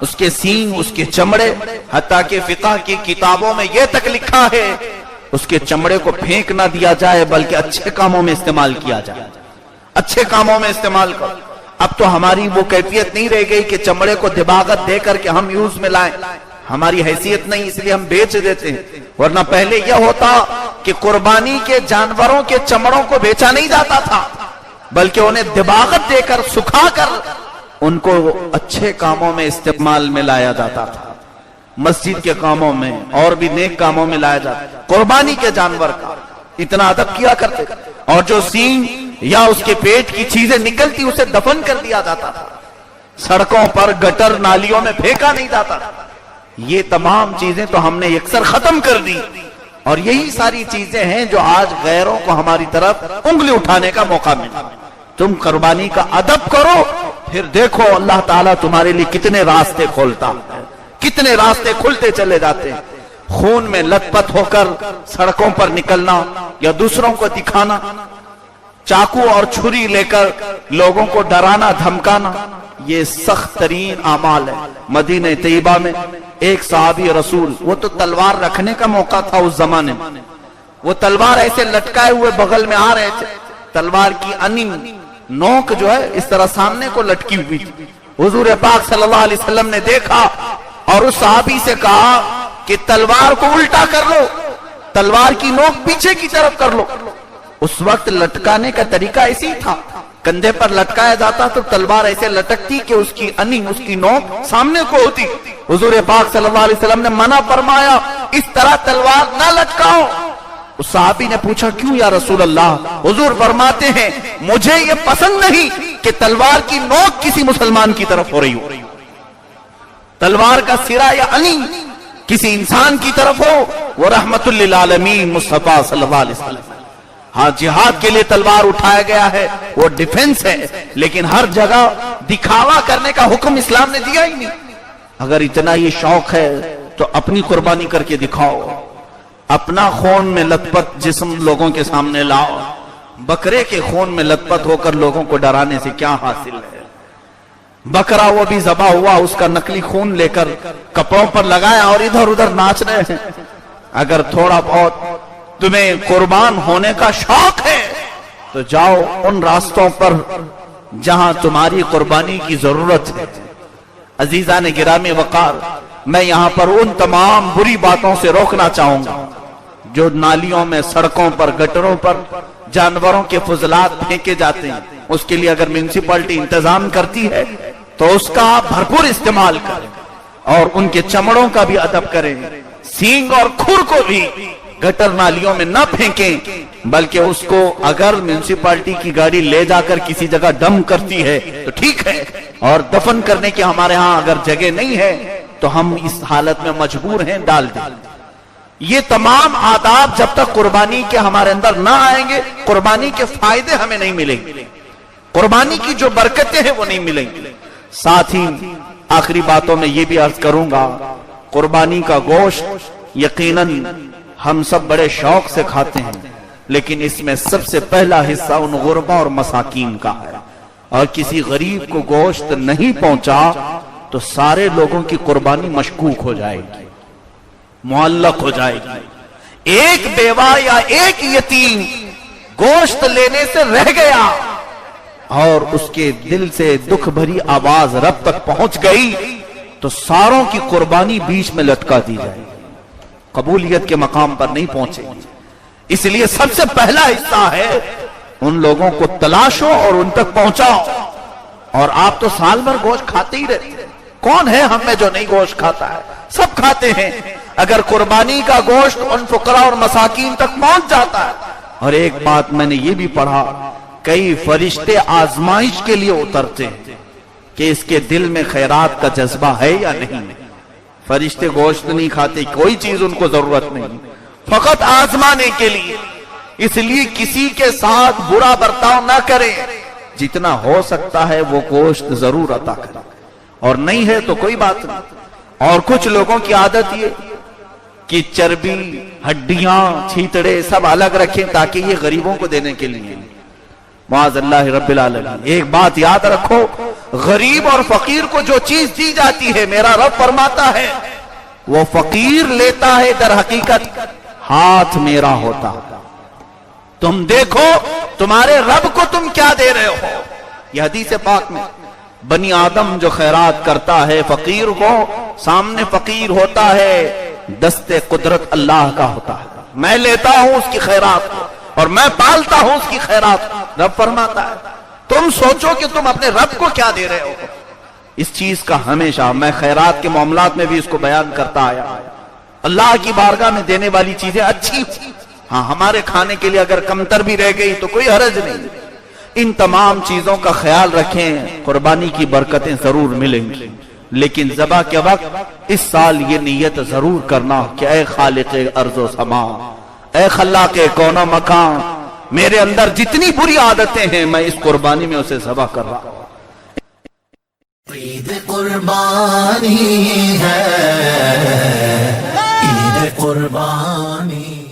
اس کے سینگ، اس کے چمڑے، حتیٰ کہ فقہ کی کتابوں میں یہ تک لکھا ہے اس کے چمڑے کو پھینک نہ دیا جائے بلکہ اچھے کاموں میں استعمال کیا جائے، اچھے کاموں میں استعمال کرو۔ اب تو ہماری وہ کیفیت نہیں رہ گئی کہ چمڑے کو دباغت دے کر کے ہم یوز میں لائیں، ہماری حیثیت نہیں، اس لیے ہم بیچ دیتے ہیں۔ ورنہ پہلے یہ ہوتا کہ قربانی کے جانوروں کے چمڑوں کو بیچا نہیں جاتا تھا بلکہ انہیں دباغت دے کر سکھا کر ان کو اچھے کاموں میں استعمال میں لایا جاتا تھا، مسجد کے کاموں میں اور بھی نیک کاموں میں لایا جاتا۔ قربانی کے جانور کا اتنا ادب کیا کرتے، اور جو سینگ یا اس کے پیٹ کی چیزیں نکلتی اسے دفن کر دیا جاتا تھا، سڑکوں پر گٹر نالیوں میں پھینکا نہیں جاتا۔ یہ تمام چیزیں تو ہم نے یکسر ختم کر دی، اور یہی ساری چیزیں ہیں جو آج غیروں کو ہماری طرف انگلی اٹھانے کا موقع ملا۔ تم قربانی کا ادب کرو، پھر دیکھو اللہ تعالیٰ تمہارے لیے کتنے راستے کھولتا ہے، کتنے راستے کھلتے چلے جاتے ہیں۔ خون میں لت پت ہو کر سڑکوں پر نکلنا یا دوسروں کو دکھانا، چاقو اور چھری لے کر لوگوں کو ڈرانا دھمکانا، یہ سخت ترین اعمال ہے۔ مدینہ طیبہ میں ایک صحابی رسول، وہ تو تلوار رکھنے کا موقع تھا اس زمانے میں، وہ تلوار ایسے لٹکائے ہوئے بغل میں آ رہے تھے، تلوار کی انیم نوک جو ہے اس طرح سامنے کو لٹکی ہوئی تھی۔ حضور پاک صلی اللہ علیہ وسلم نے دیکھا اور اس صحابی سے کہا کہ تلوار کو الٹا کر لو، تلوار کی نوک پیچھے کی طرف کر لو۔ اس وقت لٹکانے کا طریقہ ایسی تھا، کندھے پر لٹکایا جاتا تو تلوار ایسے لٹکتی کہ اس کی انیم، اس کی نوک سامنے کو ہوتی۔ حضور پاک صلی اللہ علیہ وسلم نے منع فرمایا اس طرح تلوار نہ لٹکاؤ۔ اس صحابی نے پوچھا کیوں یا رسول اللہ؟ حضور فرماتے ہیں مجھے یہ پسند نہیں کہ تلوار کی نوک کسی مسلمان کی طرف ہو رہی ہو، تلوار کا سرا یا انیم کسی انسان کی طرف ہو۔ وہ رحمت للعالمین مصطفیٰ صلی اللہ علیہ وسلم۔ ہاں جہاد کے لیے تلوار اٹھایا گیا ہے، وہ ڈیفنس ہے، لیکن ہر جگہ دکھاوا کرنے کا حکم اسلام نے دیا ہی نہیں۔ اگر اتنا یہ شوق ہے تو اپنی قربانی کر کے دکھاؤ، اپنا خون میں لت پت جسم لوگوں کے سامنے لاؤ۔ بکرے کے خون میں لت پت ہو کر لوگوں کو ڈرانے سے کیا حاصل ہے؟ بکرا وہ بھی ذبح ہوا، اس کا نقلی خون لے کر کپڑوں پر لگایا اور ادھر ادھر ناچ رہے ہیں۔ اگر تھوڑا بہت تمہیں قربان ہونے کا شوق ہے تو جاؤ ان راستوں پر جہاں تمہاری قربانی کی ضرورت ہے۔ عزیزان گرامی وقار، میں یہاں پر ان تمام بری باتوں سے روکنا چاہوں گا جو نالیوں میں، سڑکوں پر، گٹروں پر جانوروں کے فضلات پھینکے جاتے ہیں۔ اس کے لیے اگر میونسپلٹی انتظام کرتی ہے تو اس کا آپ بھرپور استعمال کریں اور ان کے چمڑوں کا بھی ادب کریں، سینگ اور کھر کو بھی گٹر نالیوں میں نہ پھینکیں، بلکہ اس کو اگر میونسپلٹی کی گاڑی لے جا کر کسی جگہ ڈم کرتی ہے تو ٹھیک ہے، اور دفن کرنے کی ہمارے ہاں اگر جگہ نہیں ہے تو ہم اس حالت میں مجبور ہیں ڈال دیں۔ یہ تمام آداب جب تک قربانی کے ہمارے اندر نہ آئیں گے، قربانی کے فائدے ہمیں نہیں ملیں گے، قربانی کی جو برکتیں ہیں وہ نہیں ملیں گی۔ ساتھ ہی آخری باتوں میں یہ بھی عرض کروں گا، قربانی کا گوشت یقیناً ہم سب بڑے شوق سے کھاتے ہیں، لیکن اس میں سب سے پہلا حصہ ان غربا اور مساکین کا ہے، اور کسی غریب کو گوشت نہیں پہنچا تو سارے لوگوں کی قربانی مشکوک ہو جائے گی، معلق ہو جائے گی۔ ایک بیوہ یا ایک یتیم گوشت لینے سے رہ گیا اور اس کے دل سے دکھ بھری آواز رب تک پہنچ گئی تو ساروں کی قربانی بیچ میں لٹکا دی جائے گی، قبولیت کے مقام پر نہیں پہنچے گی۔ اس لیے سب سے پہلا حصہ ہے ان لوگوں کو تلاشو اور ان تک پہنچاؤ۔ اور آپ تو سال بھر گوشت کھاتے ہی رہتے ہیں، کون ہے ہم میں جو نہیں گوشت کھاتا ہے؟ سب کھاتے ہیں۔ اگر قربانی کا گوشت ان فقراء اور مساکین تک پہنچ جاتا ہے۔ اور ایک بات میں نے یہ بھی پڑھا، کئی فرشتے آزمائش کے لیے اترتے ہیں کہ اس کے دل میں خیرات کا جذبہ ہے یا نہیں۔ فرشتے گوشت نہیں کھاتے، کوئی چیز ان کو ضرورت نہیں، فقط آزمانے کے لیے۔ اس لیے کسی کے ساتھ برا برتاؤ نہ کریں، جتنا ہو سکتا ہے وہ گوشت ضرور عطا کریں، اور نہیں ہے تو کوئی بات نہیں۔ اور کچھ لوگوں کی عادت یہ کہ چربی، ہڈیاں، چھیتڑے سب الگ رکھیں تاکہ یہ غریبوں کو دینے کے لیے۔ معاذ اللہ رب العالمین۔ ایک بات یاد رکھو، غریب اور فقیر کو جو چیز دی جاتی ہے میرا رب فرماتا ہے وہ فقیر لیتا ہے در حقیقت ہاتھ میرا ہوتا. تم دیکھو تمہارے رب کو تم کیا دے رہے ہو. یہ حدیث پاک میں بنی آدم جو خیرات کرتا ہے فقیر کو سامنے فقیر ہوتا ہے دست قدرت اللہ کا ہوتا ہے. میں لیتا ہوں اس کی خیرات اور میں پالتا ہوں اس کی خیرات. رب فرماتا ہے تم سوچو کہ تم اپنے رب کو کیا دے رہے ہو. اس چیز کا ہمیشہ میں خیرات کے معاملات میں بھی اس کو بیان کرتا آیا. اللہ کی بارگاہ میں دینے والی چیزیں اچھی ہاں ہمارے کھانے کے لیے اگر کمتر بھی رہ گئی تو کوئی حرج نہیں. ان تمام چیزوں کا خیال رکھیں قربانی کی برکتیں ضرور ملیں گی. لیکن ذبح کے وقت اس سال یہ نیت ضرور کرنا کہ اے خالق ارض و سما، اے خلاق کون و مکان، میرے اندر جتنی بری عادتیں ہیں میں اس قربانی میں اسے ذبح کر رہا ہوں. عید قربانی ہے، عید قربانی